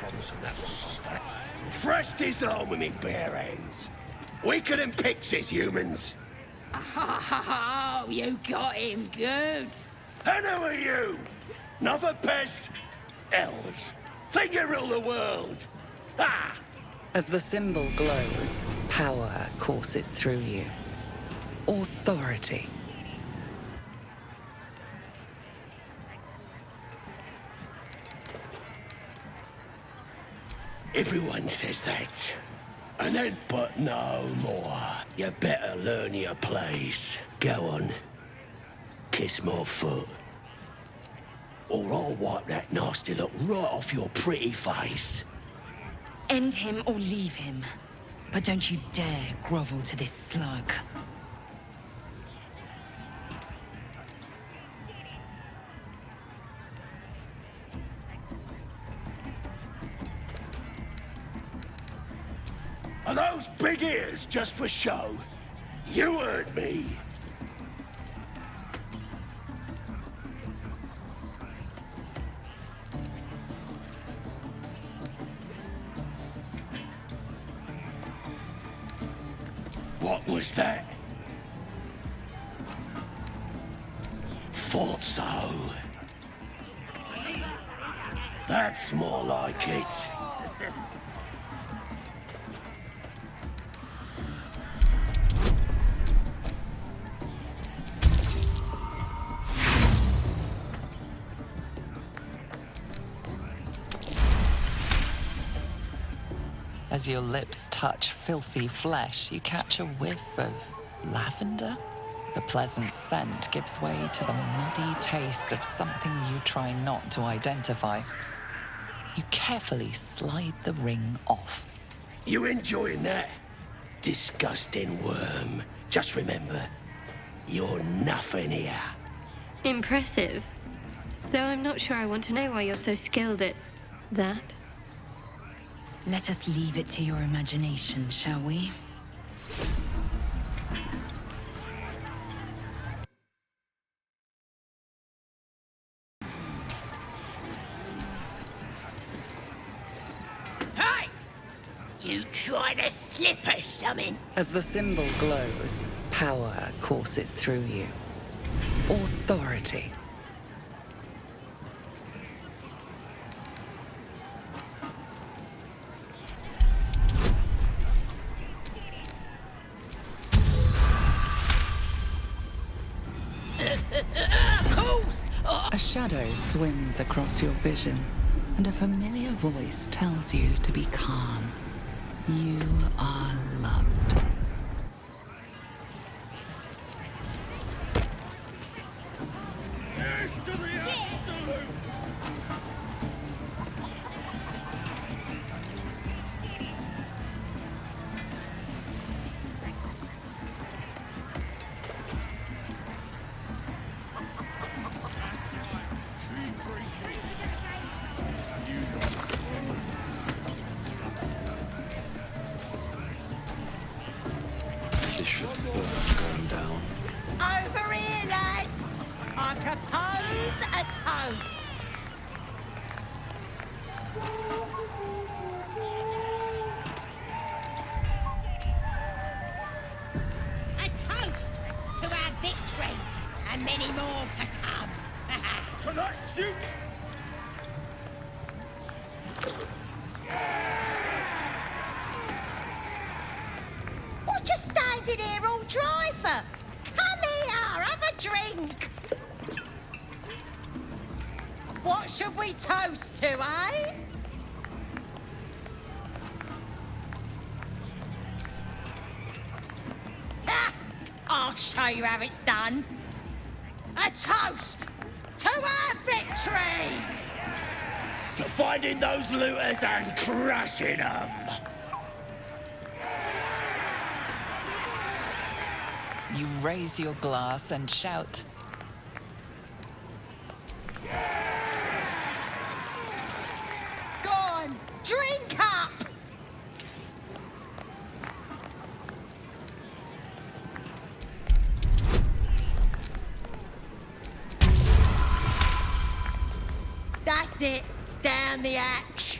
problems from that one. Fresh disarm with me bare hands. Weaker than pixies, humans. Oh, you got him good. And who are you? Another pest? Elves. Think you rule the world. Ah! As the symbol glows, power courses through you. Authority. Everyone says that. And then, but no more. You better learn your place. Go on. Kiss my foot. Or I'll wipe that nasty look right off your pretty face. End him or leave him. But don't you dare grovel to this slug. Are those big ears just for show? You heard me. What was that? Thought so. That's more like it. As your lips touch filthy flesh, you catch a whiff of lavender. The pleasant scent gives way to the muddy taste of something you try not to identify. You carefully slide the ring off. You enjoying that? Disgusting worm. Just remember, you're nothing here. Impressive. Though I'm not sure I want to know why you're so skilled at that. Let us leave it to your imagination, shall we? Hey! You trying to slip us something? As the symbol glows, power courses through you. Authority. A shadow swims across your vision, and a familiar voice tells you to be calm. You are loved. This ship going down. Over here, lads! I propose a toast. A toast to our victory, and many more to come. To that juice! What you standing here all dry for? Come here, have a drink. What should we toast to, eh? Ah, I'll show you how it's done. A toast to our victory! To finding those looters and crushing them! You raise your glass and shout. Go on, drink up! That's it, down the hatch.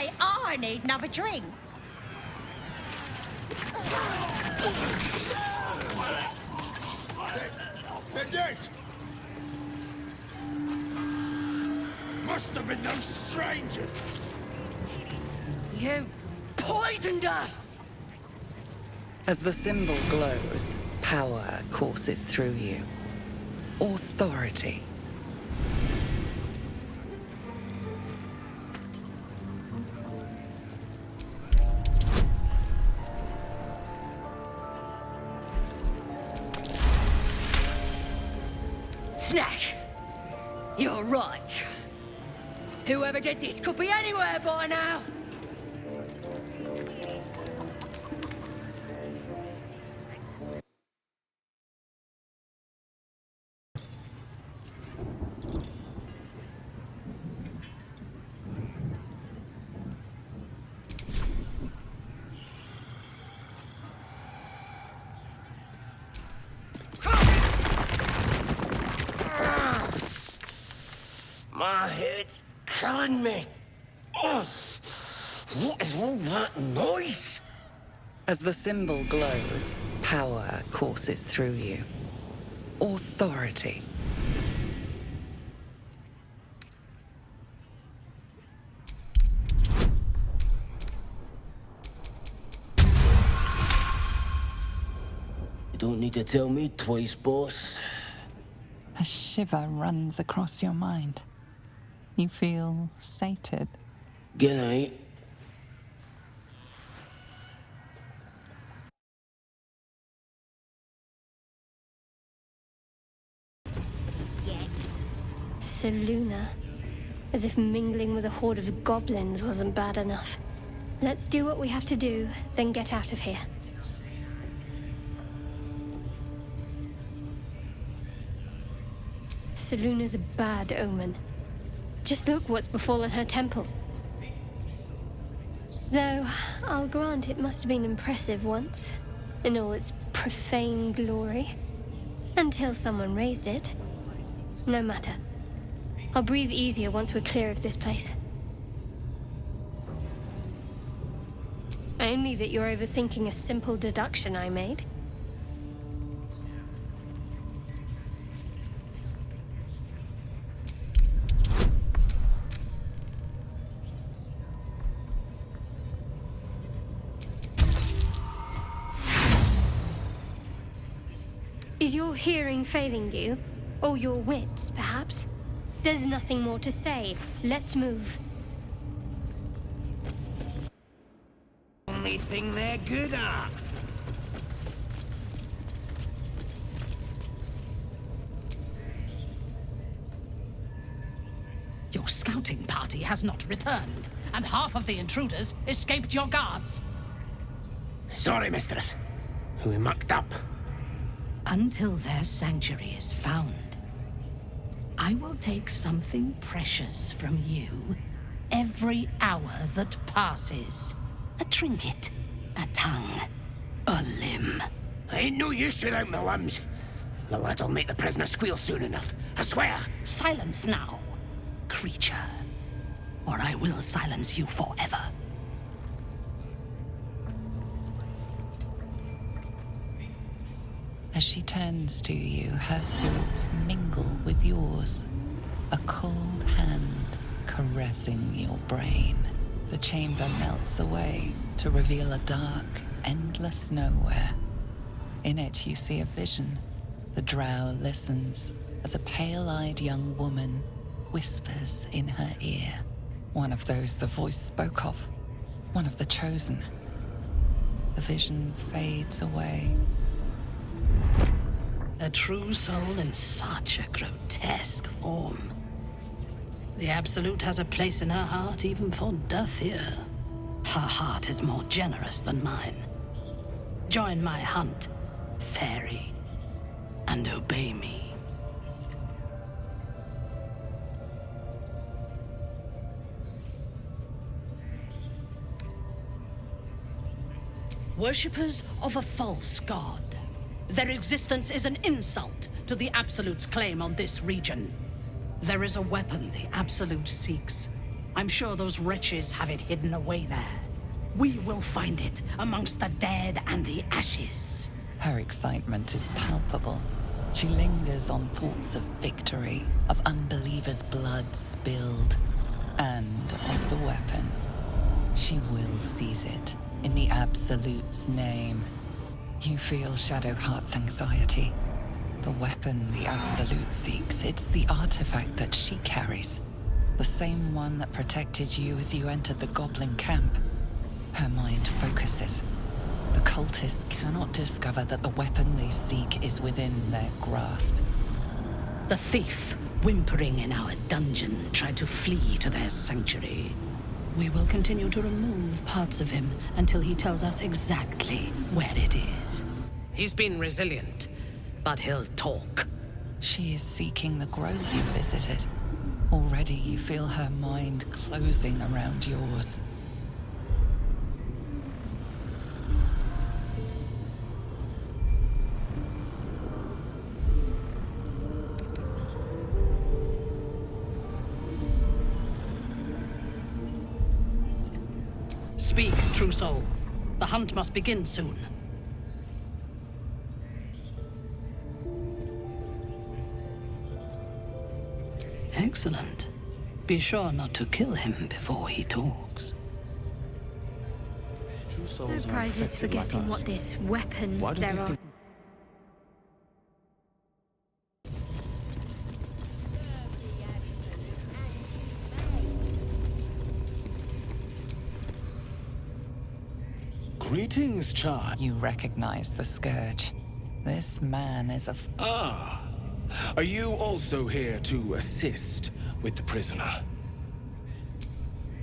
say I need another drink. They're dead! Must have been those strangers! You poisoned us! As the symbol glows, power courses through you. Authority. Snack! You're right. Whoever did this could be anywhere by now. My head's killing me. Ugh. What is all that noise? As the symbol glows, power courses through you. Authority. You don't need to tell me twice, boss. A shiver runs across your mind. You feel sated. Good night. Seluna. As if mingling with a horde of goblins wasn't bad enough. Let's do what we have to do, then get out of here. Seluna's a bad omen. Just look what's befallen her temple. Though, I'll grant it must have been impressive once, in all its profane glory. Until someone raised it. No matter. I'll breathe easier once we're clear of this place. Only that you're overthinking a simple deduction I made. Is your hearing failing you? Or your wits, perhaps? There's nothing more to say. Let's move. Only thing they're good at. Your scouting party has not returned, and half of the intruders escaped your guards. Sorry, mistress. We mucked up. Until their sanctuary is found, I will take something precious from you every hour that passes. A trinket, a tongue, a limb. I ain't no use without my limbs. The lad'll make the prisoner squeal soon enough, I swear. Silence now, creature, or I will silence you forever. As she turns to you, her thoughts mingle with yours. A cold hand caressing your brain. The chamber melts away to reveal a dark, endless nowhere. In it, you see a vision. The drow listens as a pale-eyed young woman whispers in her ear. One of those the voice spoke of. One of the chosen. The vision fades away. A true soul in such a grotesque form. The Absolute has a place in her heart even for Dathir. Her heart is more generous than mine. Join my hunt, fairy, and obey me. Worshippers of a false god. Their existence is an insult to the Absolute's claim on this region. There is a weapon the Absolute seeks, I'm sure those wretches have it hidden away there. We will find it amongst the dead and the ashes. Her excitement is palpable. She lingers on thoughts of victory, of unbelievers' blood spilled, and of the weapon. She will seize it, in the Absolute's name. You feel Shadowheart's anxiety. The weapon the Absolute seeks, it's the artifact that she carries. The same one that protected you as you entered the Goblin camp. Her mind focuses. The cultists cannot discover that the weapon they seek is within their grasp. The thief, whimpering in our dungeon, tried to flee to their sanctuary. We will continue to remove parts of him until he tells us exactly where it is. He's been resilient, but he'll talk. She is seeking the grove you visited. Already you feel her mind closing around yours. Speak, true soul. The hunt must begin soon. Excellent. Be sure not to kill him before he talks. True No souls are prizes for infected like guessing us. what this weapon Why do they there are. think... Greetings, child. You recognize the scourge. This man is a Ah, are you also here to assist with the prisoner?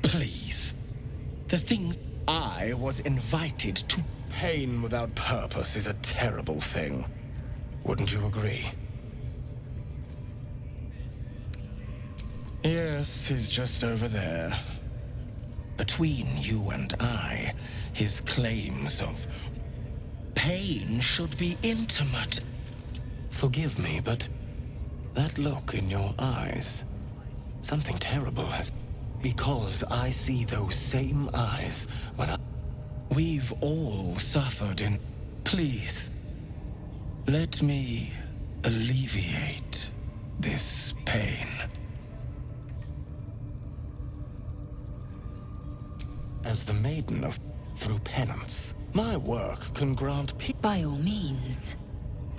Please. The things I was invited to. Pain without purpose is a terrible thing. Wouldn't you agree? Yes, he's just over there. Between you and I, his claims of pain should be intimate. Forgive me, but that look in your eyes, something terrible has... Because I see those same eyes when we've all suffered in... Please, let me alleviate this pain. As the Maiden of... Through penance, my work can grant peace. By all means.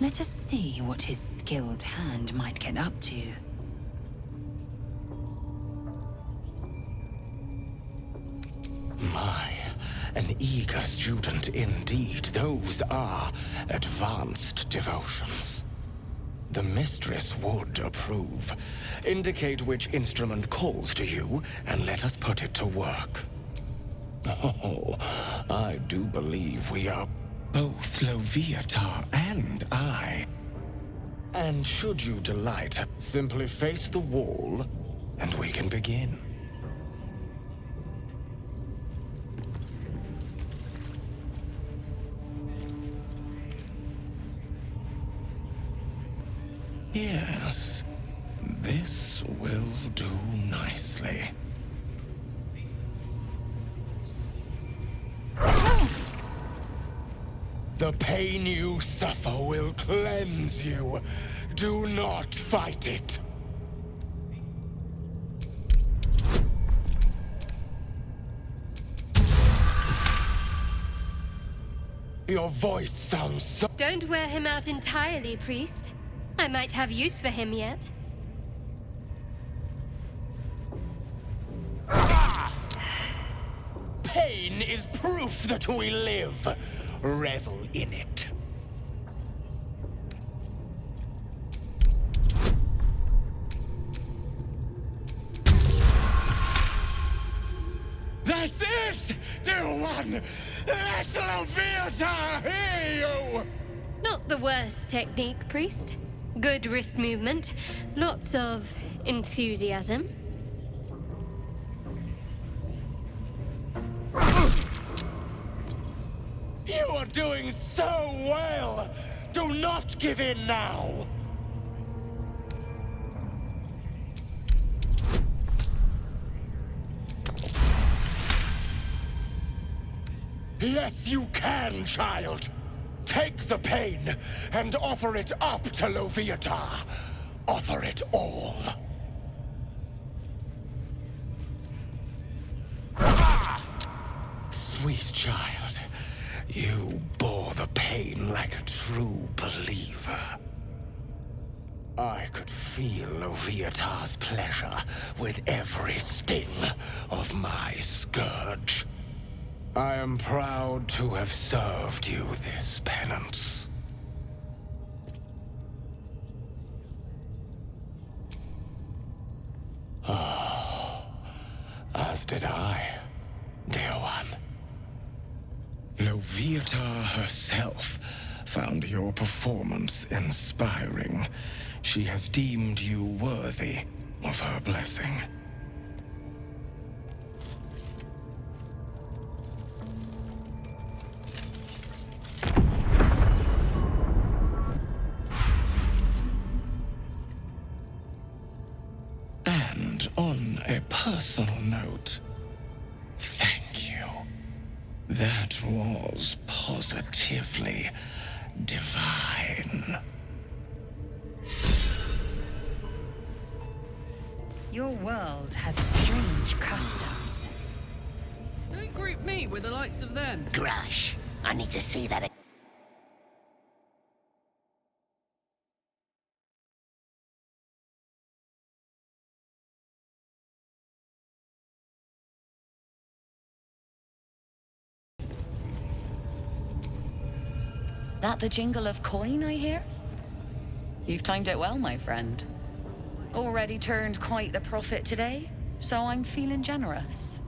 Let us see what his skilled hand might get up to. My, an eager student indeed. Those are advanced devotions. The mistress would approve. Indicate which instrument calls to you, and let us put it to work. Oh, I do believe we are both Loviatar and I. And should you delight, simply face the wall, and we can begin. Yes, this will do nicely. The pain you suffer will cleanse you. Do not fight it. Your voice sounds so... Don't wear him out entirely, priest. I might have use for him yet. Pain is proof that we live. Revel in it. That's it, dear one! Let Loviatar hear you! Not the worst technique, priest. Good wrist movement. Lots of enthusiasm. You are doing so well! Do not give in now! Yes, you can, child. Take the pain and offer it up to Loviatar. Offer it all. Sweet child, you bore the pain like a true believer. I could feel Loviatar's pleasure with every sting of my scourge. I am proud to have served you this penance. Oh, as did I, dear one. Loviatar herself found your performance inspiring. She has deemed you worthy of her blessing. And on a personal note, thank you. That was positively divine. Your world has strange customs. Don't group me with the likes of them. Grash, I need to see that. That the jingle of coin I hear? You've timed it well, my friend. Already turned quite the profit today, so I'm feeling generous.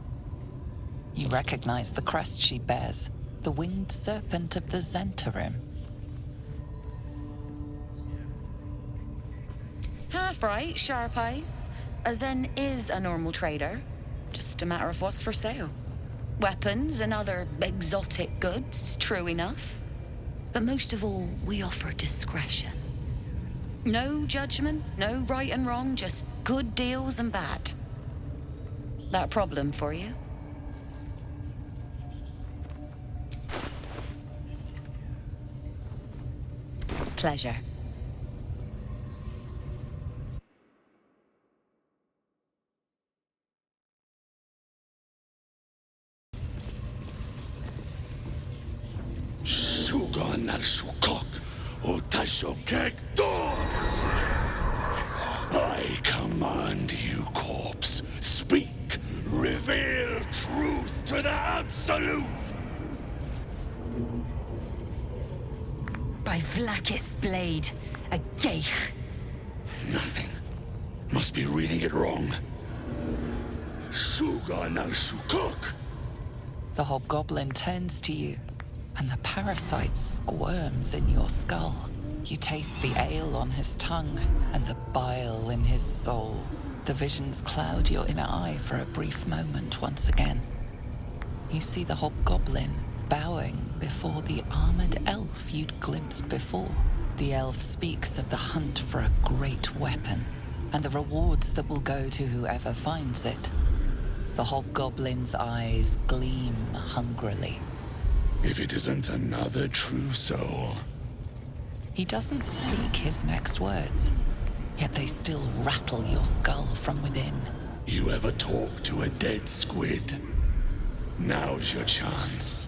You recognize the crest she bears, the winged serpent of the Zentarim. Half right, sharp eyes. Zen is a normal trader. Just a matter of what's for sale. Weapons and other exotic goods, true enough. But most of all, we offer discretion. No judgment, no right and wrong, just good deals and bad. That problem for you? Pleasure. Sugan al Shukok, Utashokek Dors! I command you, corpse. Speak. Reveal truth to the Absolute! By Vlaakith's blade, a geich. Nothing. Must be reading it wrong. Sugan al Shukok! The hobgoblin turns to you, and the parasite squirms in your skull. You taste the ale on his tongue and the bile in his soul. The visions cloud your inner eye for a brief moment once again. You see the hobgoblin bowing before the armored elf you'd glimpsed before. The elf speaks of the hunt for a great weapon and the rewards that will go to whoever finds it. The hobgoblin's eyes gleam hungrily. If it isn't another true soul. He doesn't speak his next words, yet they still rattle your skull from within. You ever talk to a dead squid? Now's your chance.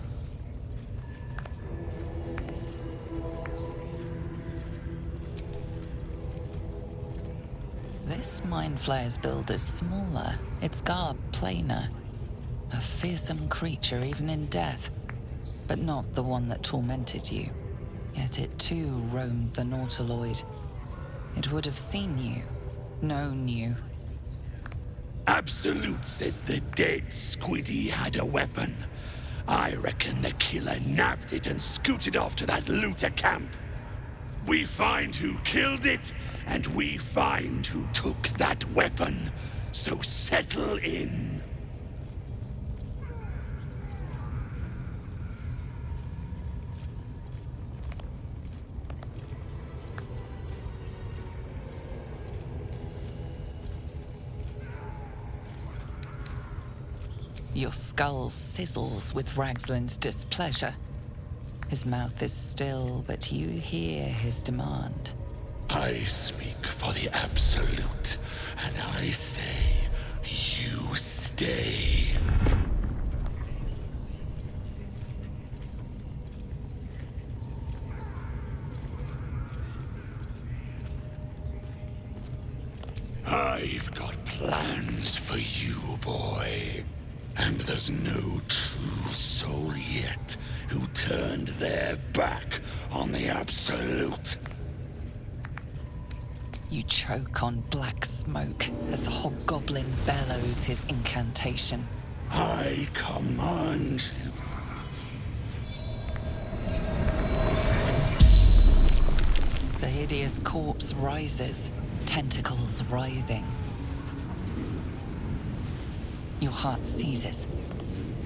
This Mind Flayer's build is smaller, its garb plainer. A fearsome creature even in death, but not the one that tormented you. Yet it too roamed the Nautiloid. It would have seen you, known you. Absolute says the dead squiddy had a weapon. I reckon the killer nabbed it and scooted off to that looter camp. We find who killed it, and we find who took that weapon. So settle in. Your skull sizzles with Ragslin's displeasure. His mouth is still, but you hear his demand. I speak for the Absolute, and I say, you stay. I've got plans for you, boy. And there's no true soul yet who turned their back on the Absolute. You choke on black smoke as the hobgoblin bellows his incantation. I command you. The hideous corpse rises, tentacles writhing. Your heart seizes.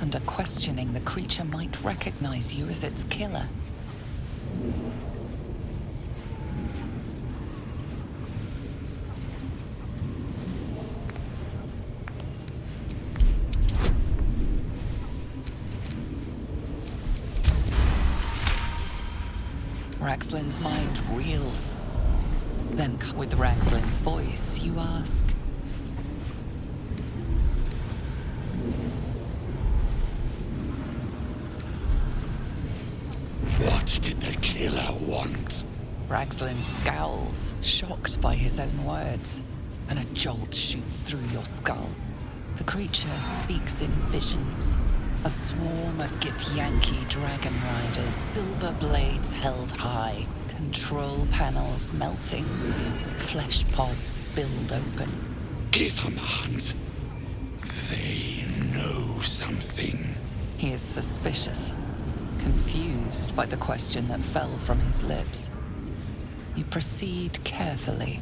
Under questioning, the creature might recognize you as its killer. Ragslin's mind reels. Then, with Ragslin's voice, you ask, What did the killer want? Ragslin scowls, shocked by his own words, and a jolt shoots through your skull. The creature speaks in visions. A swarm of Githyanki dragon riders, silver blades held high, control panels melting, flesh pods spilled open. Githemans. They know something. He is suspicious, confused by the question that fell from his lips. You proceed carefully.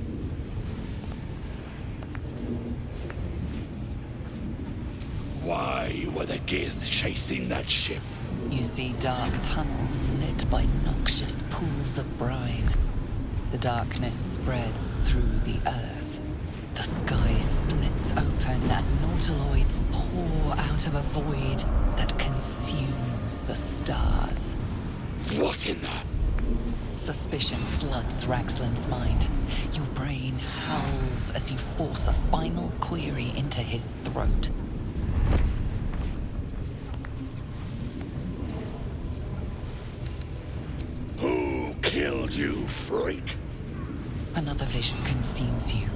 Why were the Gith chasing that ship? You see dark tunnels lit by noxious pools of brine. The darkness spreads through the earth. The sky splits open and nautiloids pour out of a void that consumes the stars. What in the... Suspicion floods Ragslin's mind. Your brain howls as you force a final query into his throat. Who killed you, freak? Another vision consumes you.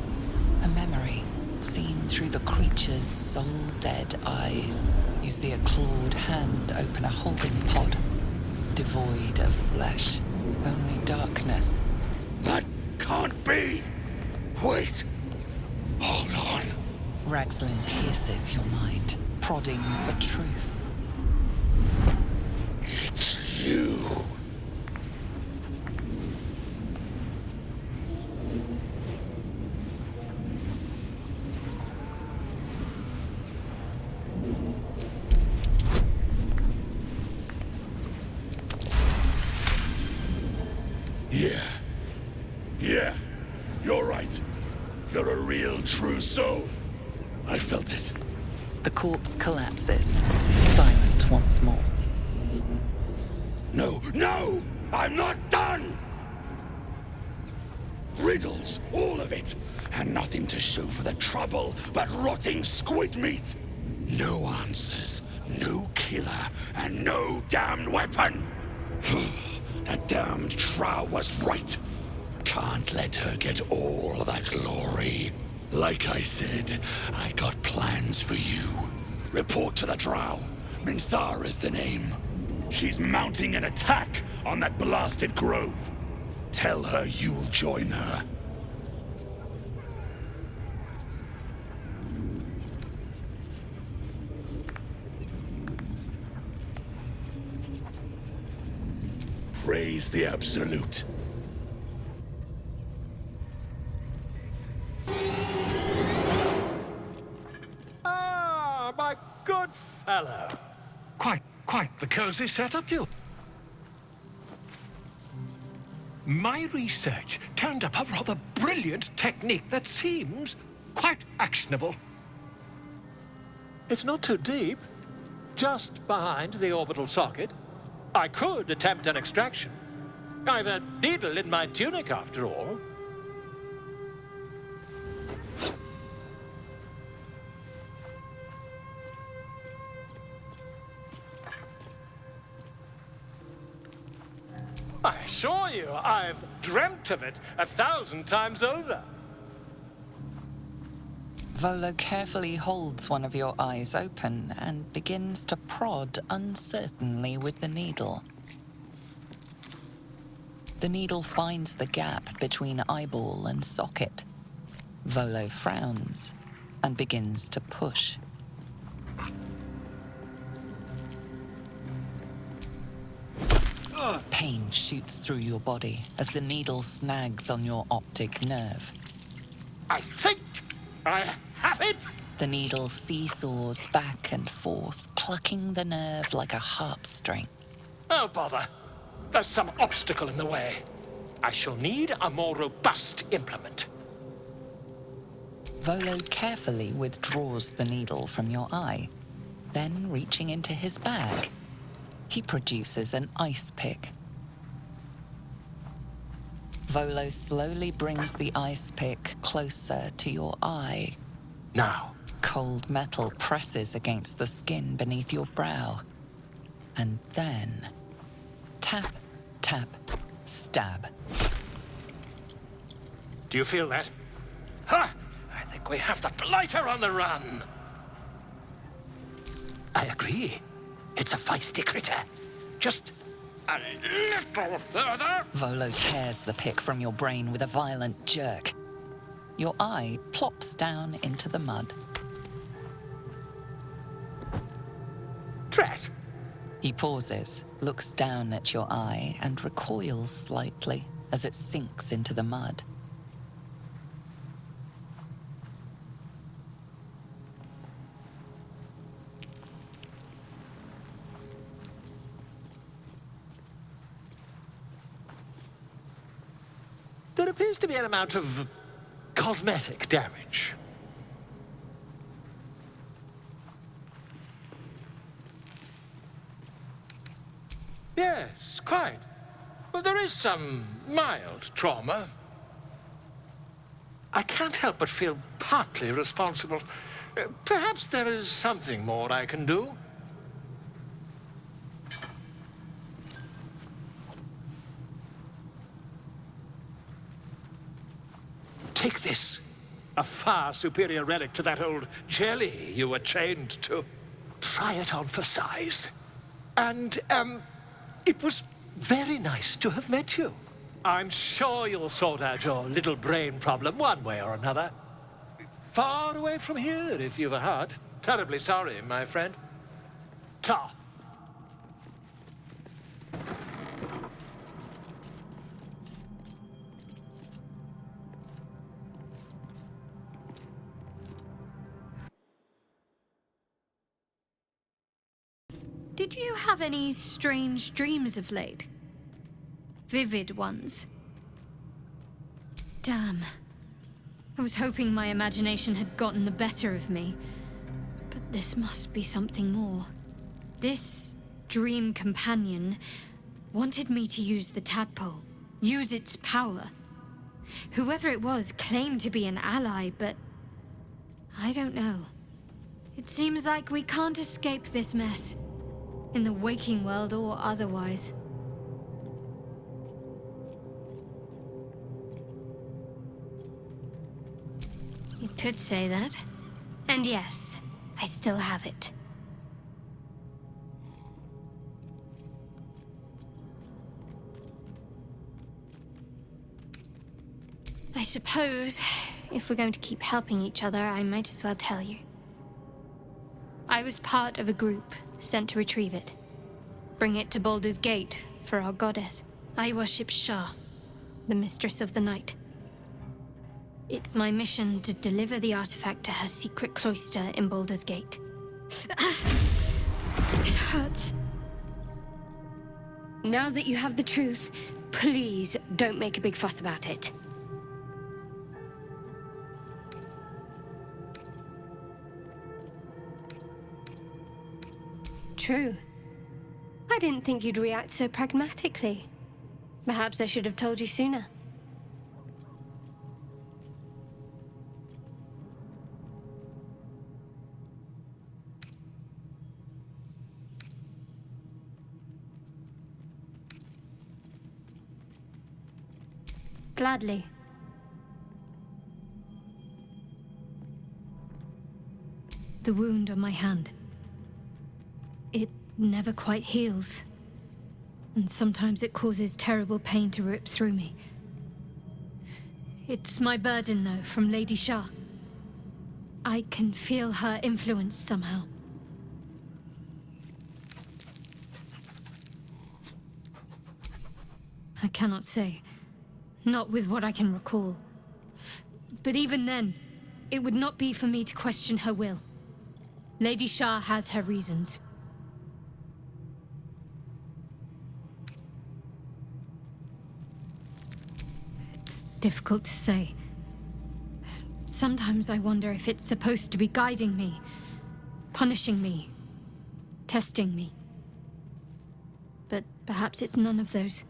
A memory, seen through the creature's soul-dead eyes. You see a clawed hand open a holding pod, devoid of flesh, only darkness. That can't be! Wait! Hold on. Ragslin pierces your mind, prodding for truth. It's you. Yeah, you're right. You're a real, true soul. I felt it. The corpse collapses, silent once more. No! I'm not done! Riddles, all of it, and nothing to show for the trouble but rotting squid meat. No answers, no killer, and no damned weapon. That damned Trow was right. Can't let her get all the glory. Like I said, I got plans for you. Report to the Drow. Minthar is the name. She's mounting an attack on that blasted grove. Tell her you'll join her. Praise the Absolute. Ah, my good fellow. Quite the cozy setup, you. My research turned up a rather brilliant technique that seems quite actionable. It's not too deep, just behind the orbital socket. I could attempt an extraction. I've a needle in my tunic, after all. I assure you, I've dreamt of it 1,000 times over. Volo carefully holds one of your eyes open and begins to prod uncertainly with the needle. The needle finds the gap between eyeball and socket. Volo frowns and begins to push. Pain shoots through your body as the needle snags on your optic nerve. I think I have it! The needle seesaws back and forth, plucking the nerve like a harp string. Oh, bother. There's some obstacle in the way. I shall need a more robust implement. Volo carefully withdraws the needle from your eye. Then, reaching into his bag, he produces an ice pick. Volo slowly brings the ice pick closer to your eye. Now. Cold metal presses against the skin beneath your brow. And then, tap, tap, stab. Do you feel that? Ha! I think we have the blighter on the run. I agree. It's a feisty critter. Just a little further. Volo tears the pick from your brain with a violent jerk. Your eye plops down into the mud. Drat! He pauses, looks down at your eye, and recoils slightly as it sinks into the mud. There appears to be an amount of cosmetic damage. Yes, quite. Well, there is some mild trauma. I can't help but feel partly responsible. Perhaps there is something more I can do. Take this. A far superior relic to that old jelly you were chained to. Try it on for size. And, it was very nice to have met you. I'm sure you'll sort out your little brain problem one way or another. Far away from here, if you've a heart. Terribly sorry, my friend. Ta. Did you have any strange dreams of late? Vivid ones? Damn. I was hoping my imagination had gotten the better of me. But this must be something more. This dream companion wanted me to use the tadpole, use its power. Whoever it was claimed to be an ally, but I don't know. It seems like we can't escape this mess. In the waking world or otherwise. You could say that. And yes, I still have it. I suppose, if we're going to keep helping each other, I might as well tell you. I was part of a group sent to retrieve it. Bring it to Baldur's Gate for our goddess. I worship Shah, the mistress of the night. It's my mission to deliver the artifact to her secret cloister in Baldur's Gate. It hurts. Now that you have the truth, please don't make a big fuss about it. true. I didn't think you'd react so pragmatically. Perhaps I should have told you sooner. Gladly. The wound on my hand. It never quite heals. And sometimes it causes terrible pain to rip through me. It's my burden, though, from Lady Shah. I can feel her influence somehow. I cannot say. Not with what I can recall. But even then, it would not be for me to question her will. Lady Shah has her reasons. It's difficult to say. Sometimes I wonder if it's supposed to be guiding me, punishing me, testing me. But perhaps it's none of those.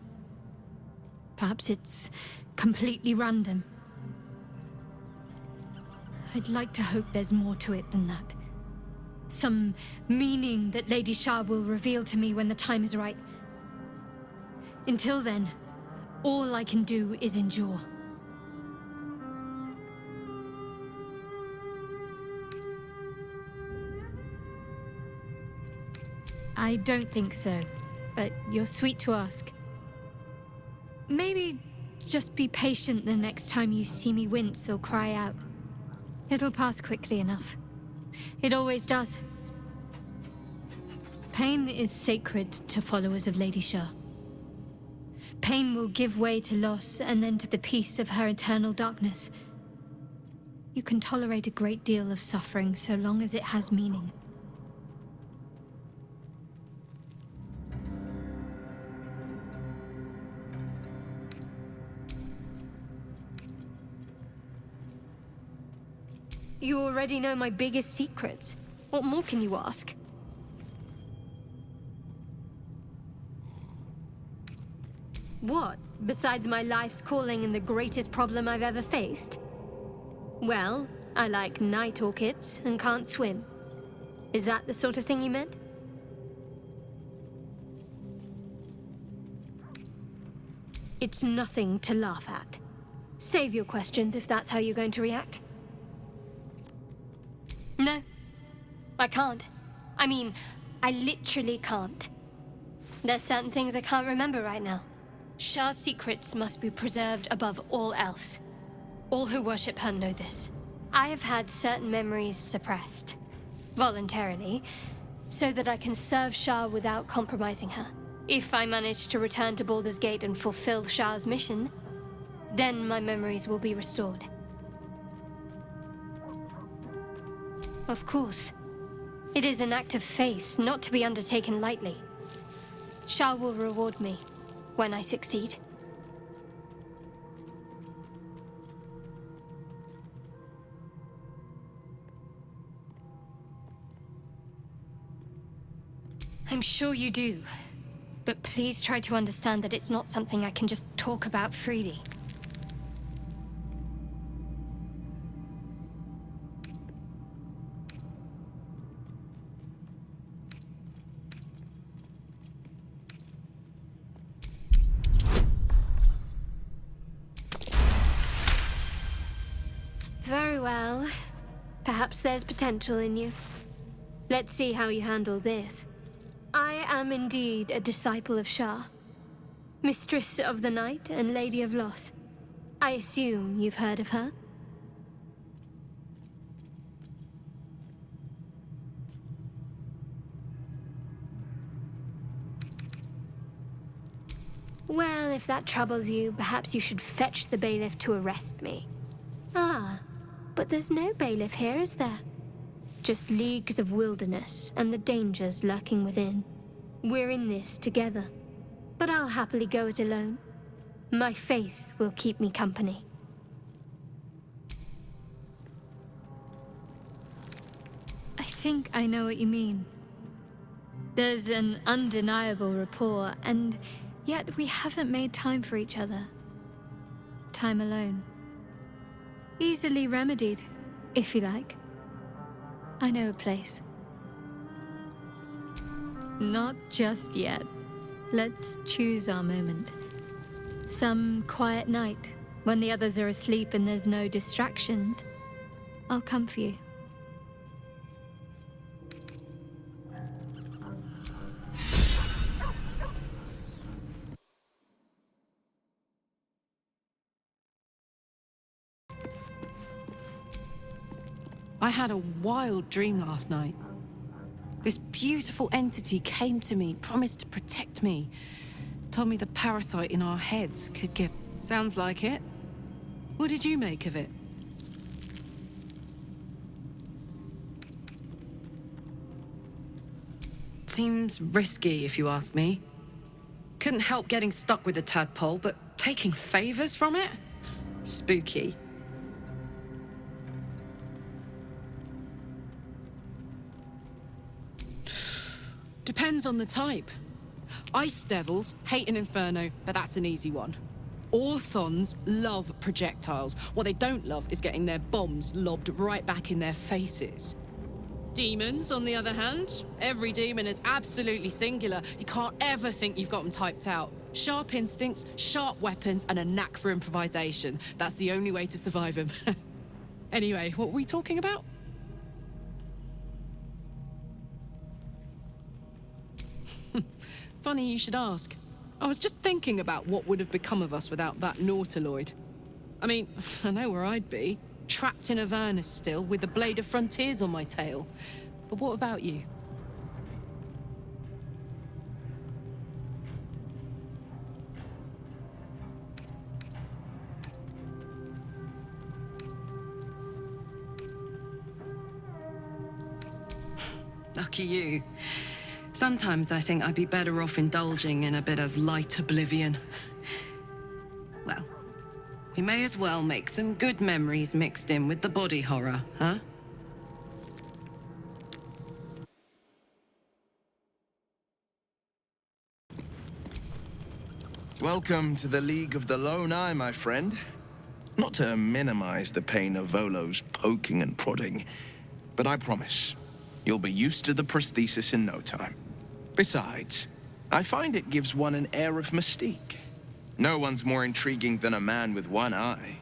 Perhaps it's completely random. I'd like to hope there's more to it than that. Some meaning that Lady Shah will reveal to me when the time is right. Until then, all I can do is endure. I don't think so, but you're sweet to ask. Maybe just be patient the next time you see me wince or cry out. It'll pass quickly enough. It always does. Pain is sacred to followers of Lady Shah. Pain will give way to loss and then to the peace of her eternal darkness. You can tolerate a great deal of suffering so long as it has meaning. You already know my biggest secrets. What more can you ask? What, besides my life's calling and the greatest problem I've ever faced? Well, I like night orchids and can't swim. Is that the sort of thing you meant? It's nothing to laugh at. Save your questions if that's how you're going to react. No, I can't. I mean, I literally can't. There's certain things I can't remember right now. Shah's secrets must be preserved above all else. All who worship her know this. I have had certain memories suppressed, voluntarily, so that I can serve Shah without compromising her. If I manage to return to Baldur's Gate and fulfill Shah's mission, then my memories will be restored. Of course. It is an act of faith, not to be undertaken lightly. Shah will reward me when I succeed. I'm sure you do. But please try to understand that it's not something I can just talk about freely. Very well. Perhaps there's potential in you. Let's see how you handle this. I am indeed a disciple of Shah, Mistress of the Night and Lady of Loss. I assume you've heard of her? Well, if that troubles you, perhaps you should fetch the bailiff to arrest me. Ah, but there's no bailiff here, is there? Just leagues of wilderness and the dangers lurking within. We're in this together, but I'll happily go it alone. My faith will keep me company. I think I know what you mean. There's an undeniable rapport, and yet we haven't made time for each other. Time alone. Easily remedied, if you like. I know a place. Not just yet. Let's choose our moment. Some quiet night, when the others are asleep and there's no distractions, I'll come for you. I had a wild dream last night. This beautiful entity came to me, promised to protect me. Told me the parasite in our heads could get... Sounds like it. What did you make of it? Seems risky, if you ask me. Couldn't help getting stuck with the tadpole, but taking favors from it? Spooky. Depends on the type. Ice devils hate an inferno, but that's an easy one. Orthons love projectiles. What they don't love is getting their bombs lobbed right back in their faces. Demons, on the other hand, every demon is absolutely singular. You can't ever think you've got them typed out. Sharp instincts, sharp weapons, and a knack for improvisation. That's the only way to survive them. Anyway, what were we talking about? Funny you should ask. I was just thinking about what would have become of us without that Nautiloid. I mean, I know where I'd be. Trapped in Avernus still, with the Blade of Frontiers on my tail. But what about you? Lucky you. Sometimes I think I'd be better off indulging in a bit of light oblivion. Well, we may as well make some good memories mixed in with the body horror, huh? Welcome to the League of the Lone Eye, my friend. Not to minimize the pain of Volo's poking and prodding, but I promise, you'll be used to the prosthesis in no time. Besides, I find it gives one an air of mystique. No one's more intriguing than a man with one eye.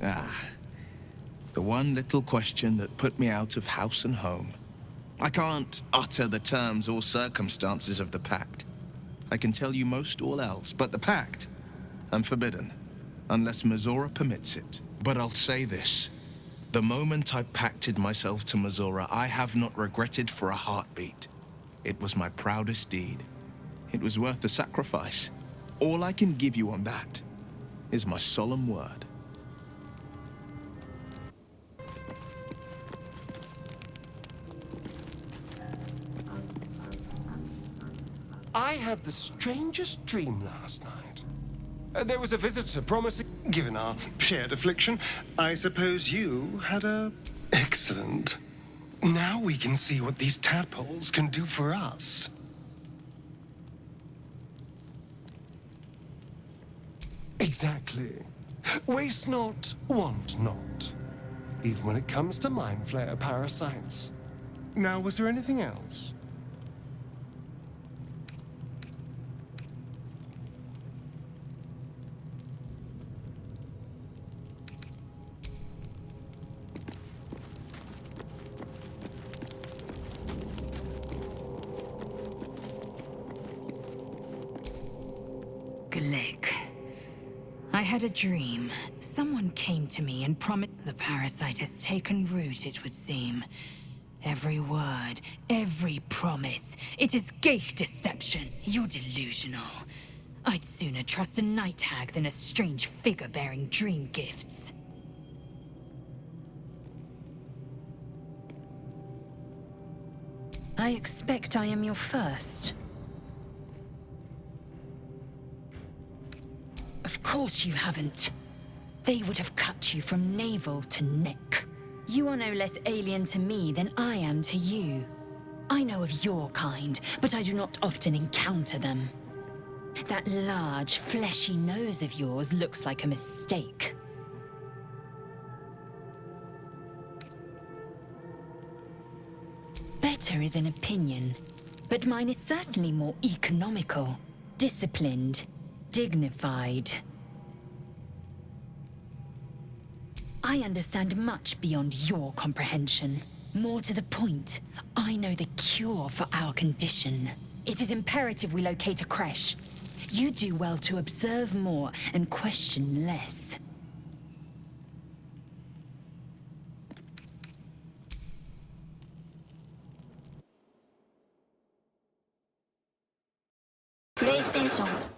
Ah, the one little question that put me out of house and home. I can't utter the terms or circumstances of the pact. I can tell you most all else, but the pact, I'm forbidden. Unless Mizora permits it. But I'll say this. The moment I pacted myself to Mizora, I have not regretted for a heartbeat. It was my proudest deed. It was worth the sacrifice. All I can give you on that is my solemn word. I had the strangest dream last night. There was a visitor promising... Given our shared affliction, I suppose you had a... Excellent. Now we can see what these tadpoles can do for us. Exactly. Waste not, want not. Even when it comes to mind flayer parasites. Now, was there anything else? Glick. I had a dream. Someone came to me and promised... The parasite has taken root, it would seem. Every word, every promise. It is gay deception. You're delusional. I'd sooner trust a night hag than a strange figure bearing dream gifts. I expect I am your first. Of course you haven't. They would have cut you from navel to neck. You are no less alien to me than I am to you. I know of your kind, but I do not often encounter them. That large, fleshy nose of yours looks like a mistake. Better is an opinion, but mine is certainly more economical, disciplined, dignified. I understand much beyond your comprehension. More to the point, I know the cure for our condition. It is imperative we locate a creche. You do well to observe more and question less. PlayStation